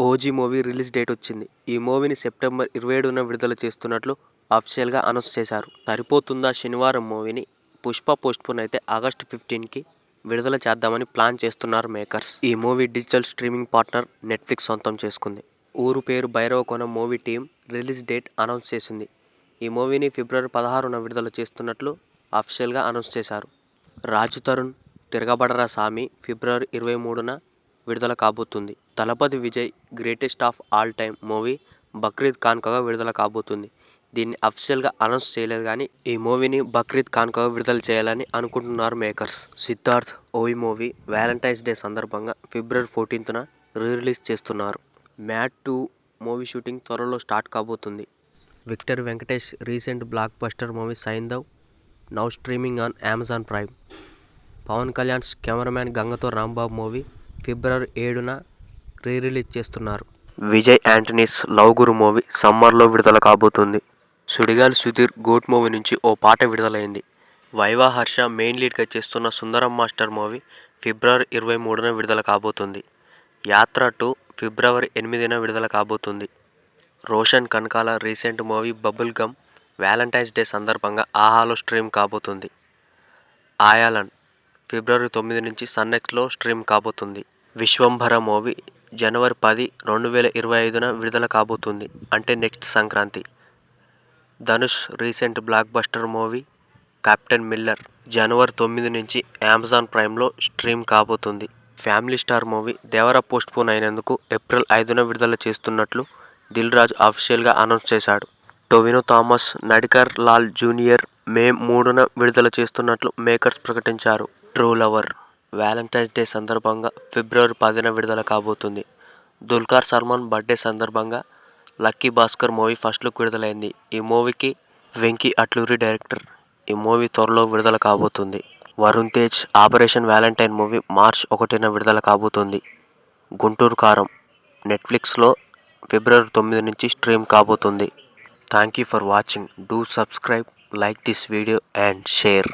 OG movie release date వచ్చింది. ఈ మూవీని సెప్టెంబర్ 27న విడుదల చేస్తున్నట్లు అఫీషియల్గా అనౌన్స్ చేశారు. సరిపోతుందా శనివారం మూవీని? పుష్ప పోస్ట్పోన్ అయితే ఆగస్టు 15కి విడుదల చేద్దామని ప్లాన్ చేస్తున్నారు మేకర్స్. ఈ movie digital streaming partner Netflix సొంతం చేసుకుంది. ఊరు పేరు Bhairavakona movie team release date announce చేసింది. ఈ మూవీని ఫిబ్రవరి 16న విడుదల చేస్తున్నట్లు అఫీషియల్గా అనౌన్స్ చేశారు. రాజు తరుణ్ తిరగబడరా సామి ఫిబ్రవరి 23న విడుదల కాబోతుంది. Thalapathy Vijay greatest of all time movie Bakrid కానుకగా విడుదల కాబోతుంది. దీన్ని అఫీషియల్గా అనౌన్స్ చేయలేదు కానీ ఈ మూవీని బక్రీద్ కానుకగా విడుదల చేయాలని అనుకుంటున్నారు మేకర్స్. సిద్ధార్థ్ ఓయి మూవీ వ్యాలంటైన్స్ డే సందర్భంగా ఫిబ్రవరి 14న రిలీజ్ చేస్తున్నారు. మ్యాడ్ 2 మూవీ షూటింగ్ త్వరలో స్టార్ట్ కాబోతుంది. Victory Venkatesh recent blockbuster movie Saindhav now streaming on Amazon Prime. Pawan Kalyan's cameraman గంగతో రాంబాబు మూవీ ఫిబ్రవరి 7న రిలీజ్ చేస్తున్నారు. Vijay Antony's love guru movie సమ్మర్లో విడుదల కాబోతుంది. సుడిగాలి సుధీర్ గోట్ మూవీ నుంచి ఓ పాట విడుదలైంది. వైవా హర్ష మెయిన్ లీడ్గా చేస్తున్న సుందరం మాస్టర్ మూవీ ఫిబ్రవరి 23న విడుదల కాబోతుంది. యాత్ర 2 ఫిబ్రవరి 8న విడుదల కాబోతుంది. Roshan Kanakala recent movie bubble gum valentine's day సందర్భంగా ఆహాలో స్ట్రీమ్ కాబోతుంది. ఆయాలన్ ఫిబ్రవరి 9 నుంచి సన్నెక్స్లో స్ట్రీమ్ కాబోతుంది. విశ్వంభర మూవీ జనవరి 10, 2025న విడుదల కాబోతుంది. అంటే next Sankranti. Dhanush recent blockbuster movie captain Miller జనవరి 9 నుంచి అమెజాన్ ప్రైమ్లో స్ట్రీమ్ కాబోతుంది. Family star movie Devara postpone అయినందుకు ఏప్రిల్ 5న విడుదల చేస్తున్నట్లు దిల్ రాజు అఫీషియల్గా అనౌన్స్ చేశాడు. Tovino Thomas Nadikar Lal junior May 3న విడుదల చేస్తున్నట్లు మేకర్స్ ప్రకటించారు. ట్రూ లవర్ వ్యాలంటైన్స్ డే సందర్భంగా ఫిబ్రవరి 10న విడుదల కాబోతుంది. దుల్కర్ సల్మాన్ బర్త్డే సందర్భంగా lucky Bhaskar movie first look విడుదలైంది. ఈ మూవీకి వెంకీ అట్లూరి డైరెక్టర్. ఈ మూవీ త్వరలో విడుదల కాబోతుంది. Varun Tej operation Valentine movie March 1న విడుదల కాబోతుంది. గుంటూరు కారం నెట్ఫ్లిక్స్లో ఫిబ్రవరి 9 నుంచి స్ట్రీమ్ కాబోతుంది. Thank you for watching. Do subscribe, like this video and share.